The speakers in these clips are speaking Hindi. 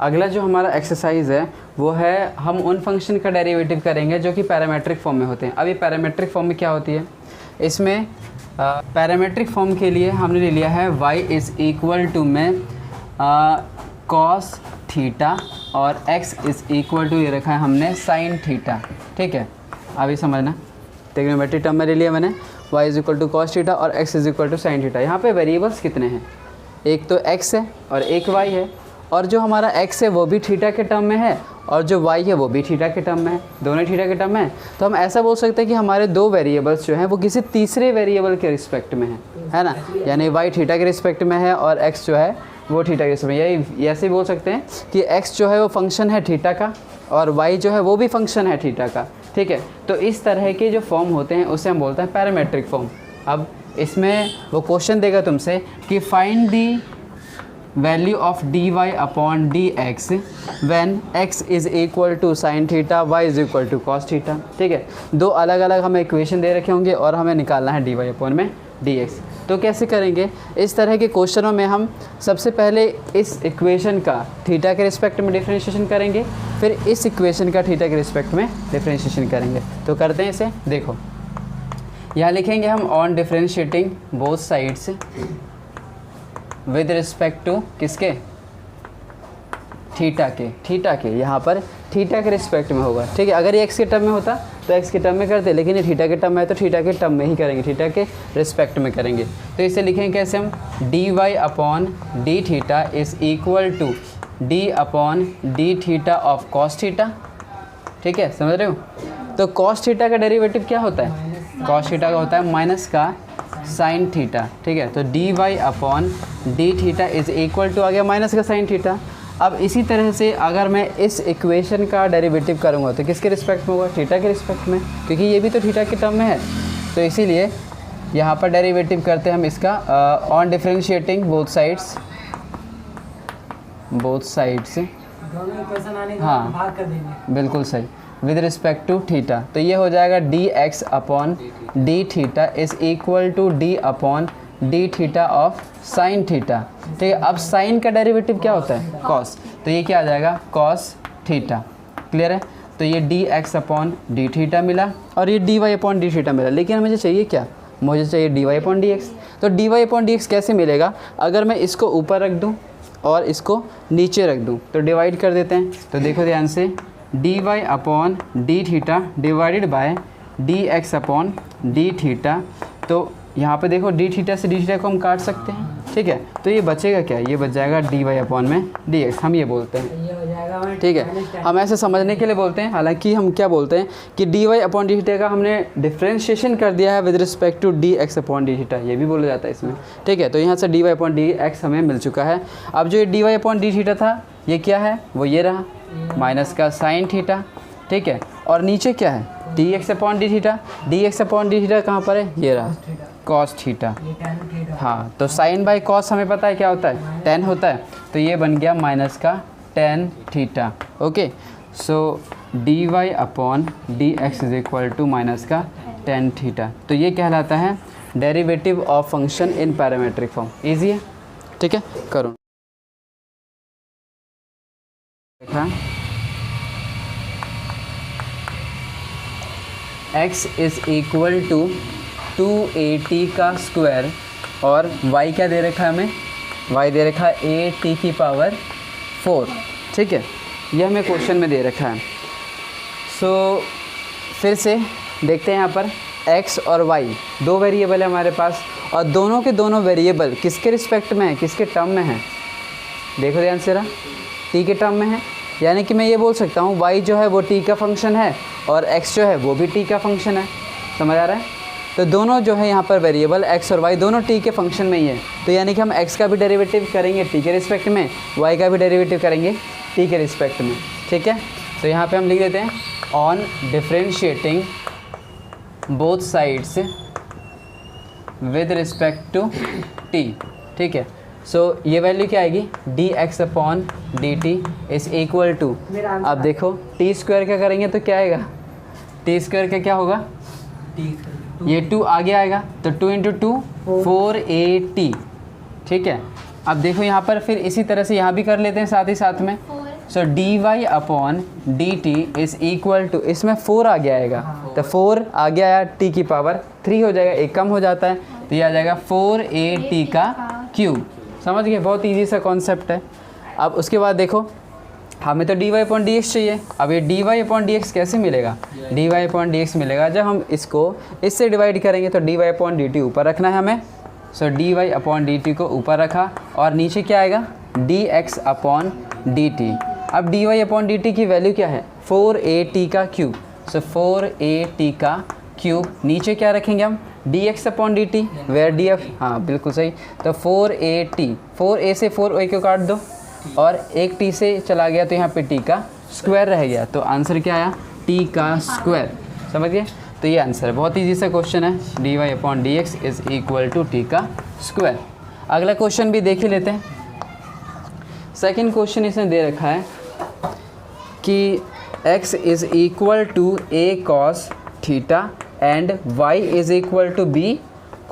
अगला जो हमारा एक्सरसाइज है वो है हम उन फंक्शन का डेरिवेटिव करेंगे जो कि पैरामेट्रिक फॉर्म में होते हैं। अब ये पैरामेट्रिक फॉर्म में क्या होती है, इसमें पैरामेट्रिक फॉर्म के लिए हमने ले लिया है y इज़ इक्वल टू में कॉस थीटा और x इज़ इक्वल टू ये रखा है हमने साइन थीटा। ठीक है, अभी समझना, ट्रिग्नोमेट्रिक टर्म में ले लिया मैंने y is equal to cos theta और x is equal to sine theta. यहाँ पे वेरिएबल्स कितने हैं, एक तो x है और एक y है, और जो हमारा x है वो भी थीटा के टर्म में है और जो y है वो भी थीटा के टर्म में है, दोनों थीटा के टर्म में है। तो हम ऐसा बोल सकते हैं कि हमारे दो वेरिएबल्स जो हैं वो किसी तीसरे वेरिएबल के रिस्पेक्ट में है ना, यानी y थीटा के रिस्पेक्ट में है और x जो है वो थीटा के रिस्पेक्ट में। यही ऐसे ही बोल सकते हैं कि x जो है वो फंक्शन है थीटा का और y जो है वो भी फंक्शन है थीटा का। ठीक है, तो इस तरह के जो फॉर्म होते हैं उसे हम बोलते हैं पैरामेट्रिक फॉर्म। अब इसमें वो क्वेश्चन देगा तुमसे कि find the value of dy upon dx when x is equal to sine theta y is equal to cos theta. ठीक है, दो अलग अलग हमें इक्वेशन दे रखे होंगे और हमें निकालना है dy अपॉन में dx। तो कैसे करेंगे, इस तरह के क्वेश्चनों में हम सबसे पहले इस इक्वेशन का थीटा के रिस्पेक्ट में डिफरेंशिएशन करेंगे, फिर इस इक्वेशन का थीटा के रिस्पेक्ट में डिफरेंशिएशन करेंगे। तो करते हैं इसे, देखो यहाँ लिखेंगे हम on differentiating both sides with respect to किसके, थीटा के यहाँ पर थीटा के रिस्पेक्ट में होगा। ठीक है, अगर ये x के टर्म में होता तो x के टर्म में करते, लेकिन ये थीटा के टर्म में है तो थीटा के टर्म में ही करेंगे, थीटा के रिस्पेक्ट में करेंगे। तो इसे लिखेंगे कैसे हम, dy upon D theta is equal to d upon D theta of cos theta. ठीक है, समझ रहे हो। तो कॉस थीटा का डेरिवेटिव क्या होता है, कॉस थीटा का होता है माइनस का साइन थीटा। ठीक है, तो dy upon D theta is equal to आ गया माइनस का साइन थीटा। अब इसी तरह से अगर मैं इस इक्वेशन का डेरिवेटिव करूँगा तो किसके रिस्पेक्ट में होगा, थीटा के रिस्पेक्ट में, क्योंकि ये भी तो थीटा के टर्म में है। तो इसीलिए यहाँ पर डेरिवेटिव करते हैं हम इसका ऑन डिफरेंशिएटिंग बोथ साइड्स हाँ भाग कर देंगे, बिल्कुल सही, विद रिस्पेक्ट टू थीटा। तो ये हो जाएगा dx upon D theta is equal to d upon D theta of sine theta. ठीक है, अब साइन का डेरिवेटिव क्या होता है, कॉस, तो ये क्या आ जाएगा कॉस थीटा। क्लियर है, तो ये dx अपॉन डी थीटा मिला और ये dy अपॉन डी थीटा मिला, लेकिन मुझे चाहिए क्या, मुझे चाहिए dy अपॉन dx। तो dy अपॉन dx कैसे मिलेगा, अगर मैं इसको ऊपर रख दूँ और इसको नीचे रख दूँ तो डिवाइड कर देते हैं। तो देखो ध्यान से, dy upon D theta divided by dx upon D theta. तो यहाँ पे देखो डी थीटा से डी थीटा को हम काट सकते हैं। ठीक है, तो ये बचेगा क्या, ये बच जाएगा dy अपॉन में dx, हम ये बोलते हैं। ये हो जाएगा। ठीक है, हम ऐसे समझने के लिए बोलते हैं, हालांकि हम क्या बोलते हैं कि dy अपॉन डी थीटा का हमने डिफ्रेंशिएशन कर दिया है with respect to dx upon D theta, ये भी बोला जाता है इसमें। ठीक है, तो यहाँ से dy अपॉन dx हमें मिल चुका है। अब जो ये dy अपॉन डी थीटा था ये क्या है, वो ये रहा माइनस का साइन थीटा। ठीक है, और नीचे क्या है, dx upon D theta, dx upon D theta कहाँ पर है, ये रहा कॉस थीटा। हाँ, तो साइन बाई कॉस हमें पता है क्या होता है, टेन होता है, तो ये बन गया माइनस का tan theta. Okay, so dy upon dx is equal to minus का टेन थीटा। तो ये कहलाता है derivative of function in parametric form. Easy है, ठीक है, करो। देखा x is equal to 2at का स्क्वायर और y क्या दे रखा है हमें, y दे रखा है at की पावर 4। ठीक है, ये हमें क्वेश्चन में दे रखा है। सो फिर से देखते हैं, यहाँ पर x और y दो वेरिएबल है हमारे पास और दोनों के दोनों वेरिएबल किसके रिस्पेक्ट में है, किसके टर्म में है, देखो ध्यान से, t के टर्म में है। यानी कि मैं ये बोल सकता हूँ y जो है वो t का फंक्शन है और x जो है वो भी t का फंक्शन है। समझ आ रहा है, तो दोनों जो है यहाँ पर वेरिएबल x और y दोनों t के फंक्शन में ही है। तो यानी कि हम x का भी डेरिवेटिव करेंगे t के रिस्पेक्ट में, y का भी डेरिवेटिव करेंगे t के रिस्पेक्ट में। ठीक है, तो यहाँ पे हम लिख देते हैं on differentiating both sides with respect to t। ठीक है, सो ये वैल्यू क्या आएगी, dx upon dt is equal to, अब देखो t स्क्वायर क्या करेंगे तो क्या आएगा, t स्क्वायर का क्या होगा, ये 2 आगे आएगा तो 2 इंटू 2 4at। ठीक है, अब देखो यहाँ पर फिर इसी तरह से यहाँ भी कर लेते हैं साथ ही साथ में so D Y upon D T is equal to, इसमें 4 आगे आएगा तो 4 आगे आया, टी की पावर 3 हो जाएगा, एक कम हो जाता है तो ये आ जाएगा 4a t का क्यूब। समझ गए, बहुत ईजी सा कॉन्सेप्ट है। अब उसके बाद देखो हमें तो D Y upon D X चाहिए। अब ये D Y upon D X कैसे मिलेगा? D Y upon D X मिलेगा जब हम इसको इससे डिवाइड करेंगे, तो D Y upon D T ऊपर रखना है हमें। So D Y upon D T को ऊपर रखा और नीचे क्या आएगा? D x upon D T. अब D Y upon D T की वैल्यू क्या है? 4a t का क्यूब। सो 4a t का क्यूब, नीचे क्या रखेंगे हम? D x upon D t, where d f, हाँ बिल्कुल सही। तो 4a, 4a से 4a को काट दो और एक t से चला गया तो यहाँ पे t का स्क्वायर रह गया, तो आंसर क्या आया? t का स्क्वायर। समझ गए, तो ये आंसर है। बहुत ईजी सा क्वेश्चन है। D Y upon D x is equal to t का स्क्वायर। अगला क्वेश्चन भी देख ही लेते हैं। सेकेंड क्वेश्चन इसने दे रखा है कि x is equal to a cos theta and y is equal to b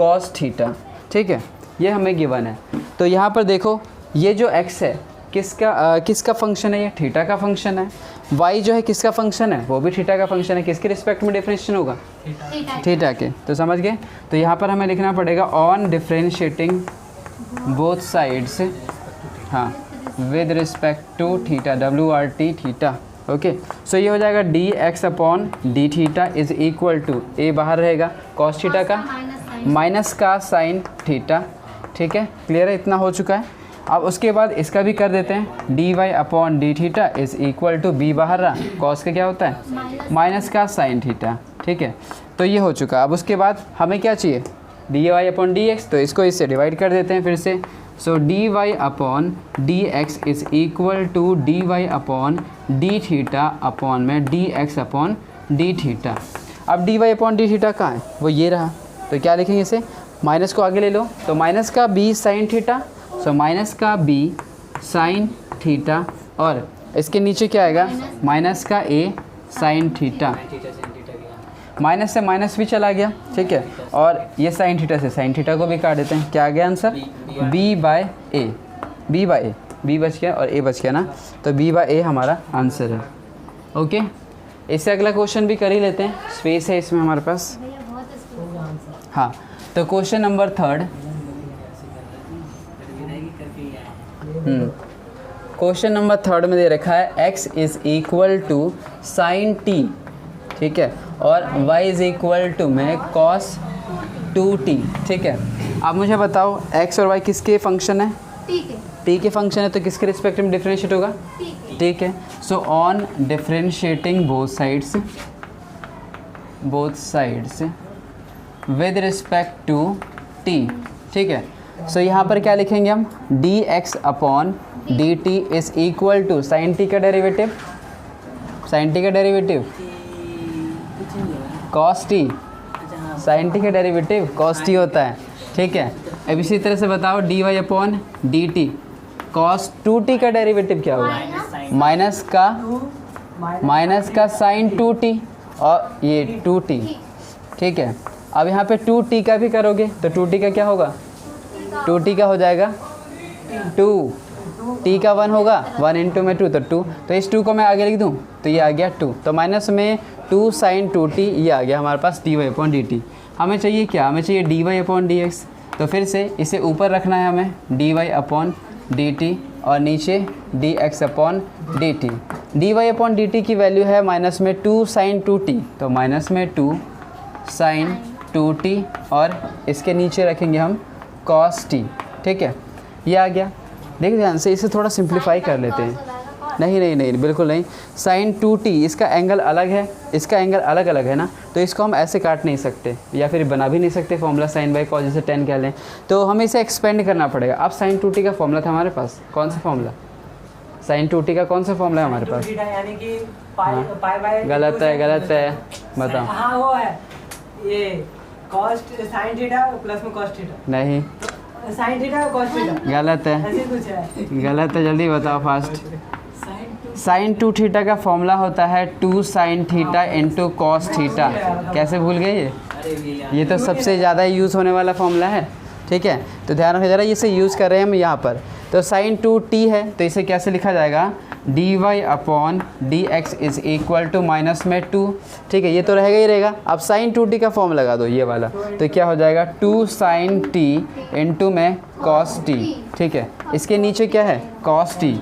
cos theta. ठीक है, ये हमें गिवन है। तो यहाँ पर देखो ये जो x है किसका फंक्शन है? ये थीटा का फंक्शन है। y जो है किसका फंक्शन है? वो भी थीटा का फंक्शन है। किसके रिस्पेक्ट में डिफरेंशिएशन होगा? थीटा के। तो समझ गए, तो यहाँ पर हमें लिखना पड़ेगा ऑन डिफरेंशिएटिंग बोथ साइड्स, हाँ, with respect to theta, WRT theta. Okay, so ये हो जाएगा D x upon D theta is equal to, A बाहर रहेगा, कॉस थीटा का माइनस का साइन थीटा। ठीक है, क्लियर है, इतना हो चुका है। अब उसके बाद इसका भी कर देते हैं, d Y upon D theta is equal to, b बाहर रहा, कॉस का क्या होता है? माइनस का साइन थीटा। ठीक है, तो ये हो चुका। अब उसके बाद हमें क्या चाहिए? D Y upon D X, तो इसको इससे डिवाइड कर देते हैं फिर से। So D Y upon D x is equal to D Y upon D theta upon में D x upon D theta. अब D Y upon D theta कहाँ है? वो ये रहा, तो क्या लिखेंगे इसे? माइनस को आगे ले लो, तो माइनस का b sine theta, so minus का बी साइन थीटा, और इसके नीचे क्या आएगा? माइनस का ए साइन थीटा। माइनस से माइनस भी चला गया, ठीक है, और ये साइन थीटा से साइन थीटा को भी काट देते हैं। क्या आ गया answer? B by a, b by a, b बच गया और ए बच गया ना, तो बी बाय ए हमारा आंसर है। ओके, इससे अगला क्वेश्चन भी कर ही लेते हैं, स्पेस है इसमें हमारे पास। हाँ, तो क्वेश्चन नंबर 3, क्वेश्चन नंबर 3 में दे रखा है x is equal to sine t, ठीक है, और y इज़ इक्वल टू में cos 2t। ठीक है, अब मुझे बताओ x और y किसके फंक्शन है? t के फंक्शन है, तो किसके रिस्पेक्ट में डिफरेंशिएट होगा? ठीक है, so on differentiating both sides with respect to t। ठीक है, सो यहाँ पर क्या लिखेंगे हम? D x upon D T is equal to sine t का डेरिवेटिव, साइन टी का derivative cos t, sine t का डेरिवेटिव कॉस टी होता है। ठीक है, अब इसी तरह से बताओ d Y upon D t, cos 2t का डेरिवेटिव क्या होगा? माइनस का साइन 2t और ये 2t। ठीक है, अब यहाँ पे 2t का भी करोगे तो 2t का क्या होगा? 2t का हो जाएगा 2, t का 1 होगा, 1 इंटू में 2 तो 2, तो इस 2 को मैं आगे लिख दूँ तो ये आ गया 2, तो माइनस में 2 साइन 2t, ये आ गया हमारे पास D Y upon D T. हमें चाहिए क्या? हमें चाहिए D Y upon D X, तो फिर से इसे ऊपर रखना है हमें, D Y upon D T, और नीचे D x upon D T. D Y upon D T की वैल्यू है माइनस में 2 साइन 2t, तो माइनस में 2 साइन 2t, और इसके नीचे रखेंगे हम cos t। ठीक है, ये आ गया। देखिए ध्यान से, इसे थोड़ा सिंप्लीफाई कर लेते हैं। नहीं, बिल्कुल नहीं, साइन 2t इसका एंगल अलग है, इसका एंगल अलग अलग है ना, तो इसको हम ऐसे काट नहीं सकते या फिर बना भी नहीं सकते फॉर्मूला साइन बाई कॉस, जैसे 10 कह लें, तो हमें इसे एक्सपेंड करना पड़ेगा। अब साइन 2t का फॉर्मूला था हमारे पास, कौन सा फॉर्मूला? साइन 2t का कौन सा फॉर्मूला है हमारे पास? गलत है, बताओ। हाँ, वो है ये cos sin थीटा प्लस में cos थीटा। नहीं, sin थीटा cos थीटा। गलत है, ऐसे कुछ है। गलत है, जल्दी बताओ फास्ट। साइन 2 थीटा का फॉर्मूला होता है 2 sine theta into cos theta. कैसे भूल गए ये तो सबसे ज़्यादा यूज़ होने वाला फॉर्मूला है। ठीक है, तो ध्यान रखिए ज़रा, इसे यूज़ कर रहे हैं हम यहाँ पर। तो साइन 2t है, तो इसे कैसे लिखा जाएगा? D Y upon D x is equal to minus में 2, ठीक है, ये तो रहेगा ही रहेगा। अब साइन 2t का फॉर्म लगा दो, ये वाला, तो क्या हो जाएगा 2 sin t इंटू में cos t, ठीक है। इसके नीचे क्या है cos t।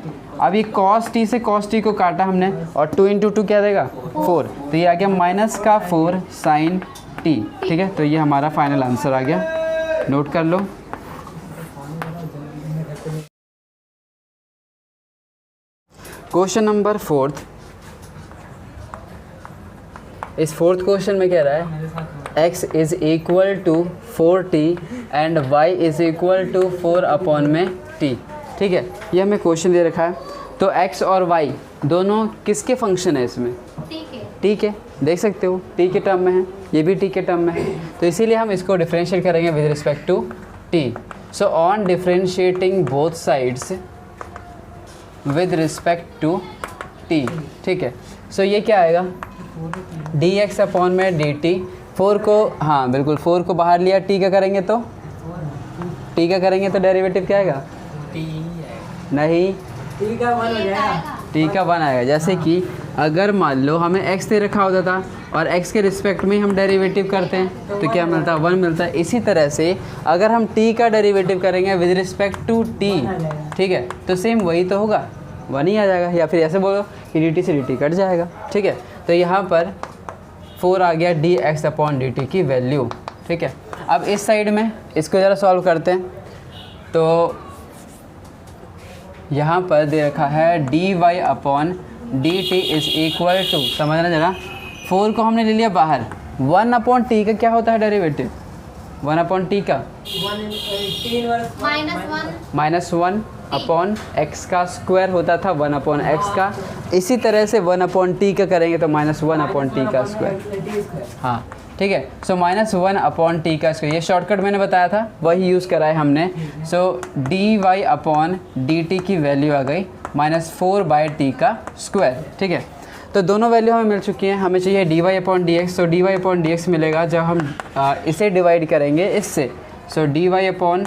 अब ये cos t से cos t को काटा हमने और 2 इंटू 2 क्या देगा 4, तो ये आ गया माइनस का 4 sin t, ठीक है। तो ये हमारा फाइनल आंसर आ गया, नोट कर लो। क्वेश्चन नंबर 4, इस 4th क्वेश्चन में कह रहा है x is equal to 4t and y is equal to 4 upon में t, ठीक है। ये हमें क्वेश्चन दे रखा है, तो x और y दोनों किसके फंक्शन है इसमें, t के, देख सकते हो t के टर्म में है, ये भी t के टर्म में है, तो इसीलिए हम इसको डिफरेंशिएट करेंगे with respect to t। So on differentiating both sides with respect to t, ठीक है। सो ये क्या आएगा dx अपॉन में dt, 4 को, हाँ बिल्कुल 4 को बाहर लिया, t का करेंगे तो डेरिवेटिव क्या आएगा, नहीं t का 1 हो जाएगा, t का 1 आएगा। जैसे कि अगर मान लो हमें x दे रखा होता था और x के रिस्पेक्ट में हम डेरिवेटिव करते हैं तो क्या मिलता है 1 मिलता है। इसी तरह से अगर हम t का डेरिवेटिव करेंगे विद रिस्पेक्ट टू t, ठीक है, तो सेम वही तो होगा, 1 ही आ जाएगा। या फिर ऐसे बोलो कि dt से dt कट जाएगा, ठीक है। तो यहाँ पर 4 आ गया dx अपॉन dt की वैल्यू, ठीक है। अब इस साइड में इसको ज़रा सॉल्व करते हैं, तो यहाँ पर दे रखा है dy upon dt is equal to, समझना ज़रा, 4 को हमने ले लिया बाहर, 1 अपॉन t का क्या होता है डेरिवेटिव, 1 अपॉन t का -1 अपॉन x का स्क्वायर होता था 1 अपॉन x का। इसी तरह से 1 अपॉन t का करेंगे तो -1 अपॉन t का स्क्वायर, हाँ ठीक है। सो -1 अपॉन t का स्क्वायर, ये शॉर्टकट मैंने बताया था वही यूज़ करा है हमने। सो dy अपॉन dt की वैल्यू आ गई -4/t का स्क्वायर, ठीक है। तो दोनों वैल्यू हमें मिल चुकी हैं, हमें चाहिए dy अपॉन dx, तो dy अपॉन dx मिलेगा जब हम इसे डिवाइड करेंगे इससे। सो dy अपॉन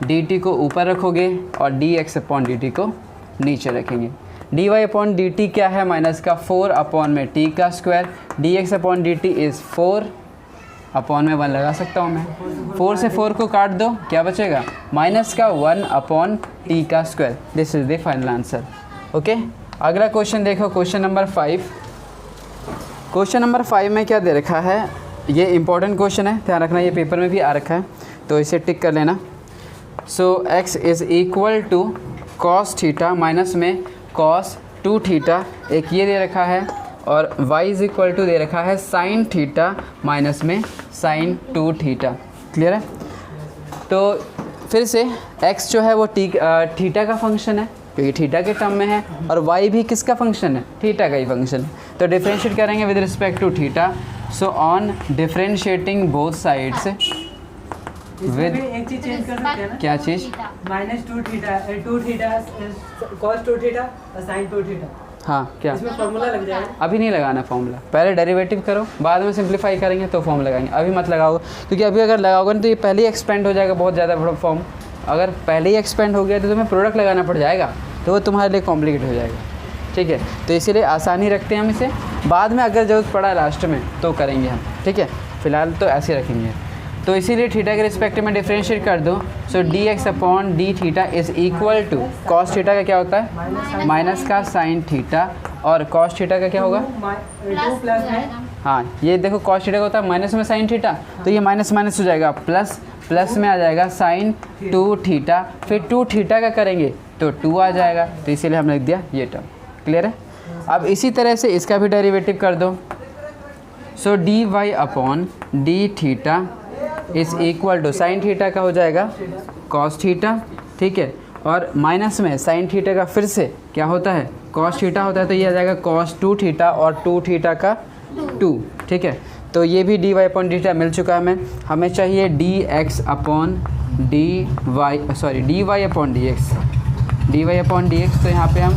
dt को ऊपर रखोगे और dx अपॉन dt को नीचे रखेंगे। dy अपॉन dt क्या है, माइनस का 4 अपॉन में t का square, dx upon dt is 4 upon में 1 लगा सकता हूँ मैं, 4 से 4 को काट दो, क्या बचेगा माइनस का 1 अपॉन t का square. This is the final answer, okay. अगला क्वेश्चन देखो, क्वेश्चन नंबर 5। क्वेश्चन नंबर 5 में क्या दे रखा है, ये इंपॉर्टेंट क्वेश्चन है, ध्यान रखना, ये पेपर में भी आ रखा है, तो इसे टिक कर लेना। So x is equal to cos theta minus में कॉस 2 थीटा, एक ये दे रखा है, और y इज़ इक्वल टू दे रखा है साइन थीटा माइनस में साइन 2 थीटा। क्लियर है। तो फिर से x जो है वो थीटा का फंक्शन है क्योंकि थीटा के टर्म में है, और y भी किसका फंक्शन है, थीटा का ही फंक्शन है। तो डिफरेंशिएट करेंगे with respect to theta. So on differentiating both sides with, एक चीज चेंज कर सकते हैं ना, क्या चीज़, -2 थीटा 2 थीटा cos 2 थीटा और sin 2 थीटा, हाँ क्या, इसमें फार्मूला लग जाएगा। अभी नहीं लगाना फॉर्मूला, पहले डेरिवेटिव करो, बाद में सिंप्लीफाई करेंगे तो फॉर्म लगाएंगे, अभी मत लगाओ, क्योंकि अभी अगर लगाओगे ना तो ये पहले ही एक्सपेंड हो जाएगा बहुत ज़्यादा बड़ा फॉर्म। अगर पहले ही एक्सपेंड हो गया तो तुम्हें प्रोडक्ट लगाना पड़ जाएगा, तो वो तुम्हारे लिए कॉम्प्लिकेट हो जाएगा, ठीक है। तो इसीलिए आसानी रखते हैं हम इसे, बाद में अगर ज़रूरत पड़ा लास्ट में तो करेंगे हम, ठीक है। फ़िलहाल तो ऐसे रखेंगे। तो इसीलिए थीटा के रिस्पेक्ट में डिफरेंशिएट कर दो। So dx upon D theta is equal to cos theta का क्या होता है, माइनस का साइन थीटा, और कॉस थीटा का क्या होगा, 2 प्लस है, हाँ ये देखो कॉस थीटा का होता है माइनस में साइन थीटा, तो ये माइनस माइनस हो जाएगा प्लस, प्लस में आ जाएगा साइन 2 थीटा, फिर 2 थीटा का करेंगे तो 2 आ जाएगा, तो इसीलिए हमने लिख दिया ये टर्म। क्लियर है। अब इसी तरह से इसका भी डेरिवेटिव कर दो। So dy upon D theta is equal to sine theta का हो जाएगा कॉस थीटा, ठीक है, और माइनस में साइन थीटा का फिर से क्या होता है, कॉस थीटा होता है, तो ये आ जाएगा कॉस 2 थीटा और 2 थीटा का 2, ठीक है। तो ये भी dy अपॉन डी थीटा मिल चुका है हमें चाहिए dx upon dy upon dx, तो यहाँ पे हम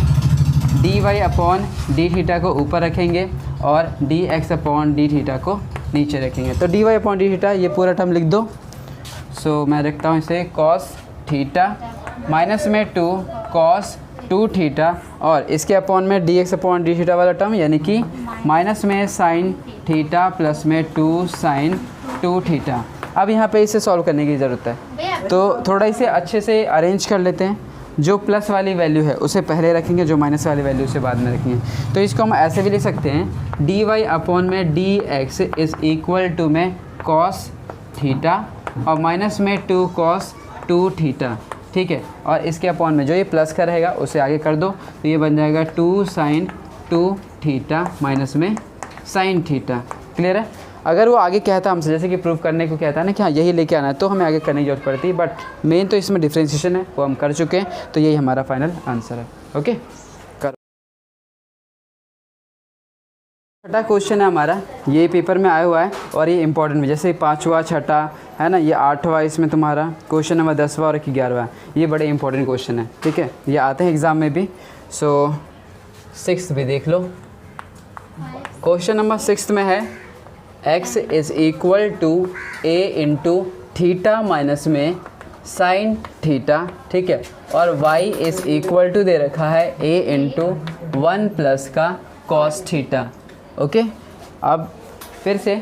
dy अपॉन डी थीटा को ऊपर रखेंगे और dx अपॉन डी थीटा को नीचे रखेंगे। तो dy अपॉन डी थीटा ये पूरा टर्म लिख दो। सो मैं रखता हूँ इसे कॉस थीटा माइनस में 2 कॉस 2 थीटा और इसके अपॉन में dx अपॉन डी थीटा वाला टर्म यानी कि माइनस में साइन थीटा प्लस में 2 साइन 2 थीटा। अब यहाँ पे इसे सॉल्व करने की ज़रूरत है, तो थोड़ा इसे अच्छे से अरेंज कर लेते हैं। जो प्लस वाली वैल्यू है उसे पहले रखेंगे, जो माइनस वाली वैल्यू उसे बाद में रखेंगे। तो इसको हम ऐसे भी लिख सकते हैं डी वाई अपॉन में D x is equal to में कॉस थीटा और माइनस में 2 कॉस 2 थीटा, ठीक है। और इसके अपॉन में जो ये प्लस का रहेगा उसे आगे कर दो, तो ये बन जाएगा 2 साइन 2 थीटा माइनस में साइन थीटा। क्लियर है? अगर वो आगे कहता हमसे, जैसे कि प्रूव करने को कहता है ना कि हाँ यही लेके आना है, तो हमें आगे करने की जरूरत पड़ती है, बट मेन तो इसमें डिफ्रेंशिएशन है वो हम कर चुके हैं, तो यही हमारा फाइनल आंसर है। ओके, करो। छठा क्वेश्चन है हमारा, ये पेपर में आया हुआ है और ये इंपॉर्टेंट भी, जैसे 5वां 6ठा है ना, ये 8वां इसमें तुम्हारा क्वेश्चन नंबर 10वां और 11वां, ये बड़े इंपॉर्टेंट क्वेश्चन है, ठीक है, ये आते हैं एग्ज़ाम में भी। सो 6th भी देख लो। क्वेश्चन नंबर 6 में है x is equal to a into theta minus में साइन थीटा, ठीक है, और y इज़ इक्वल टू दे रखा है a इंटू 1 प्लस का कॉस थीटा। ओके, अब फिर से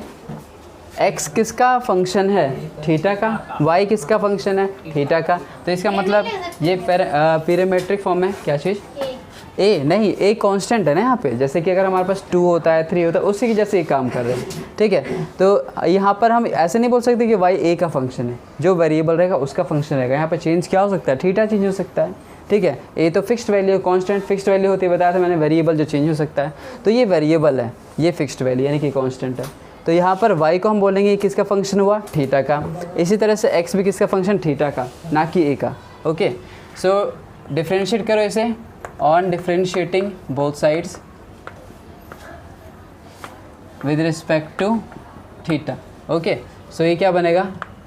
x किसका फंक्शन है? थीटा का। y किसका फंक्शन है? थीटा का। तो इसका मतलब ये पैरामीट्रिक फॉर्म है। क्या चीज़? a नहीं, a कांस्टेंट है ना यहाँ पे, जैसे कि अगर हमारे पास 2 होता है 3 होता है उसी की जैसे ये काम कर रहे हैं, ठीक है। तो यहाँ पर हम ऐसे नहीं बोल सकते कि y a का फंक्शन है, जो वेरिएबल रहेगा उसका फंक्शन रहेगा। यहाँ पर चेंज क्या हो सकता है? थीटा चेंज हो सकता है, ठीक है। a तो fixed value, constant fixed value होती है, बताया था मैंने, वेरिएबल जो चेंज हो सकता है, तो ये वेरिएबल है, ये फिक्स्ड वैल्यू यानी कि कांस्टेंट है। तो यहाँ पर y को हम बोलेंगे किसका फंक्शन हुआ? थीटा का। इसी तरह से x भी किसका फंक्शन? थीटा का, ना कि a का। ओके, सो डिफ्रेंशिएट करो इसे on differentiating both sides with respect to theta। Okay, so ये क्या बनेगा?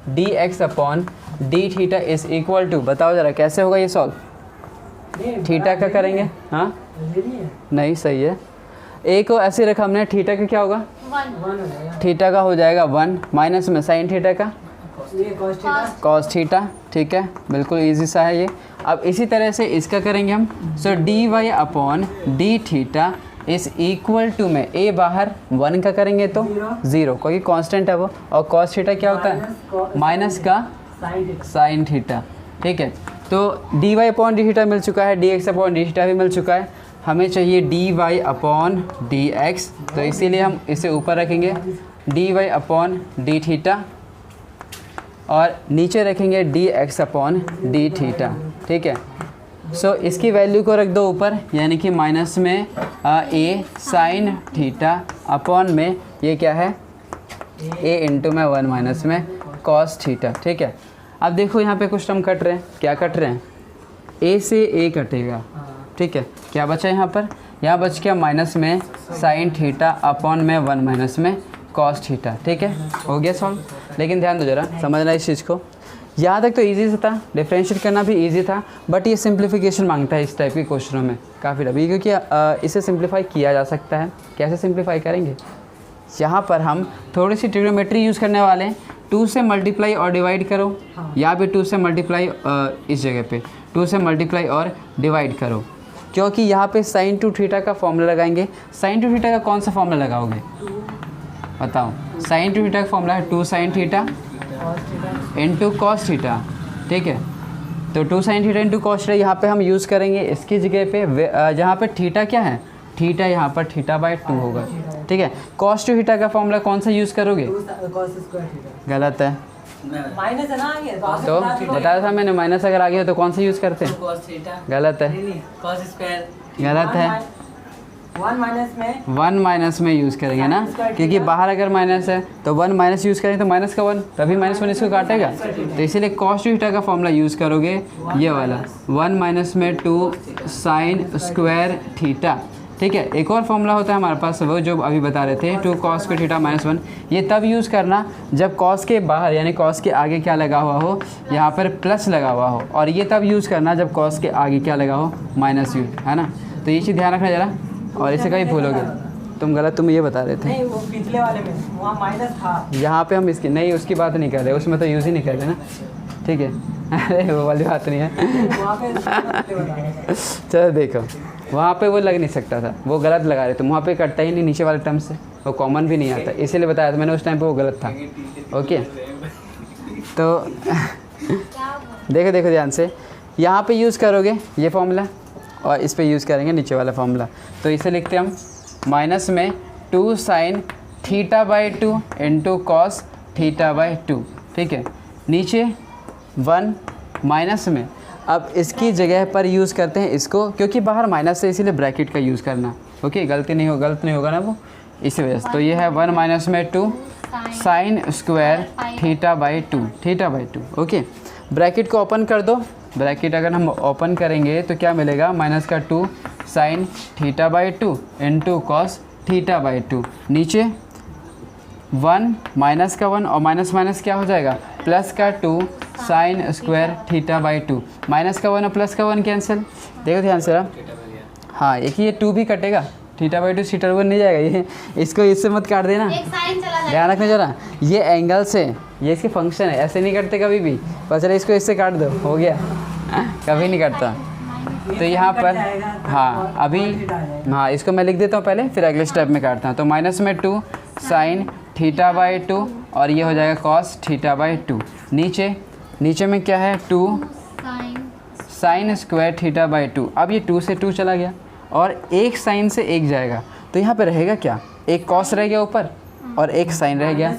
dx upon D theta is equal to, बताओ ज़रा कैसे होगा ये सॉल्व? थीटा का करेंगे, हाँ नहीं सही है, a को ऐसे रखा हमने, थीटा का क्या होगा? 1 थीटा का हो जाएगा 1 माइनस में साइन थीटा का कॉस थीटा, ठीक है, बिल्कुल इजी सा है ये। अब इसी तरह से इसका करेंगे हम। So D Y upon D theta is equal to में a बाहर 1 का करेंगे तो 0, क्योंकि कांस्टेंट है वो, और कॉस थीटा क्या होता है? माइनस का साइन थीटा, ठीक है। तो D Y upon D theta मिल चुका है, D x upon D theta भी मिल चुका है, हमें चाहिए D Y upon D X, तो इसीलिए हम इसे ऊपर रखेंगे D Y upon D theta और नीचे रखेंगे D x upon D theta, ठीक है। सो इसकी वैल्यू को रख दो ऊपर, यानी कि माइनस में a साइन थीटा अपॉन में ये क्या है? a इंटू में 1 माइनस में कॉस थीटा, ठीक है। अब देखो यहाँ पे कुछ टर्म कट रहे हैं, क्या कट रहे हैं? a से a कटेगा, ठीक है। क्या बचा यहाँ पर? यहाँ बच गया माइनस में साइन थीटा अपॉन में 1 माइनस में कॉस थीटा, ठीक है, हो गया सॉल्व। लेकिन ध्यान दो जरा, समझना इस चीज़ को, यहाँ तक तो इजी था, डिफरेंशिएट करना भी इजी था, बट ये सिंप्लीफिकेशन मांगता है इस टाइप के क्वेश्चनों में काफ़ी डबी, क्योंकि इसे सिंप्लीफाई किया जा सकता है। कैसे सिंप्लीफाई करेंगे? यहाँ पर हम थोड़ी सी ट्रिग्नोमेट्री यूज़ करने वाले हैं। 2 से मल्टीप्लाई और डिवाइड करो, या भी 2 से मल्टीप्लाई, इस जगह पे 2 से मल्टीप्लाई और डिवाइड करो, क्योंकि यहाँ पे साइन 2 थीटा का फॉर्मूला लगाएंगे। साइन 2 थीटा का कौन सा फॉर्मूला लगाओगे? बताओ। साइन 2 थीटा का फॉर्मूला है 2 sine theta into cos theta, ठीक है। तो 2 sine theta into cos theta यहाँ पे हम यूज़ करेंगे इसकी जगह पे, जहाँ पे थीटा क्या है? थीटा यहाँ पर θ/2 होगा, ठीक है। कॉस 2 थीटा का फॉर्मूला कौन सा यूज़ करोगे? गलत है, माइनस है ना आगे, तो बताया था मैंने, माइनस अगर आगे हो तो कौन सा यूज़ करते हैं? गलत है, गलत है, 1 माइनस में यूज़ करेंगे ना, क्योंकि बाहर अगर माइनस है तो 1 माइनस यूज़ करेंगे तो माइनस का 1, तभी -1 इसको काटेगा, तो इसीलिए कॉस 2 थीटा का फॉर्मूला यूज़ करोगे ये वाला, 1 माइनस में 2 साइन स्क्वायर थीटा, ठीक है। एक और फॉर्मूला होता है हमारे पास, वो जो अभी बता रहे थे, 2 कॉस स्क्वायर थीटा -1, ये तब यूज़ करना जब कॉस के बाहर यानी कॉस के आगे क्या लगा हुआ हो, यहाँ पर प्लस लगा हुआ हो, और ये तब यूज़ करना जब कॉस के आगे क्या लगा हो? माइनस यू, है ना। तो ये चीज़ ध्यान रखना ज़रा, और इसे कहीं भूलोगे तुम, गलत तुम ये बता रहे थे। नहीं, वो पिछले वाले में वहाँ माइनस था, यहाँ पे हम इसकी नहीं, उसकी बात नहीं कर रहे, उसमें तो यूज़ ही नहीं कर रहे ना, ठीक है। अरे वो वाली बात नहीं है। वहाँ पे बता रहे थे। चलो देखो, वहाँ पे वो लग नहीं सकता था, वो गलत लगा रहे थे, वहाँ पे कटता ही नहीं नीचे वाले टर्म से, वो कॉमन भी नहीं आता, इसीलिए बताया था मैंने उस टाइम पे वो गलत था। ओके तो देखो देखो ध्यान से, यहाँ पे यूज़ करोगे ये फॉर्मूला और इस पे यूज़ करेंगे नीचे वाला फॉर्मूला। तो इसे लिखते हम माइनस में 2 sin θ/2 इंटू कॉस θ/2, ठीक है। नीचे 1 माइनस में, अब इसकी जगह पर यूज़ करते हैं इसको, क्योंकि बाहर माइनस है इसीलिए ब्रैकेट का यूज़ करना। ओके गलत नहीं होगा ना वो, इसी वजह से। तो ये है 1 माइनस में 2 sin स्क्वायर θ/2। ओके ब्रैकेट को ओपन कर दो, ब्रैकेट अगर हम ओपन करेंगे तो क्या मिलेगा, माइनस का 2 sin θ/2 इंटू कॉस θ/2। नीचे 1 माइनस का 1 और माइनस माइनस क्या हो जाएगा, प्लस का 2 sin स्क्वायर θ/2। माइनस का 1 और प्लस का 1 कैंसिल। देखो ध्यान से, हाँ एक ये 2 भी कटेगा, θ/2 θ/2 नहीं जाएगा, ये इसको इससे मत काट देना, ध्यान रखना जरा। ये एंगल से, ये इसके फंक्शन है, ऐसे नहीं करते कभी भी, पर चलो इसको इससे काट दो, हो गया। कभी नहीं करता। तो यहाँ पर हाँ अभी, हाँ इसको मैं लिख देता हूँ पहले, फिर अगले स्टेप में काटता हूँ। तो माइनस में 2 sin θ/2 और ये हो जाएगा cos θ/2। नीचे में क्या है, 2 sin स्क्वायर θ/2। अब ये 2 से 2 चला गया और एक साइन से एक जाएगा, तो यहाँ पे रहेगा क्या, एक कॉस रह गया ऊपर और एक साइन रह गया।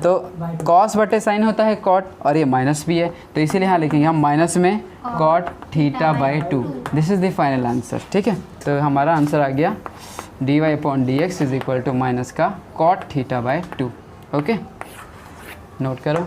तो कॉस बटे साइन होता है कॉट, और ये माइनस भी है, तो इसीलिए यहाँ लिखेंगे हम माइनस में cot θ/2। This is the final answer, ठीक है। तो हमारा आंसर आ गया dy/dx is equal to minus का कॉट θ/2। ओके नोट करो।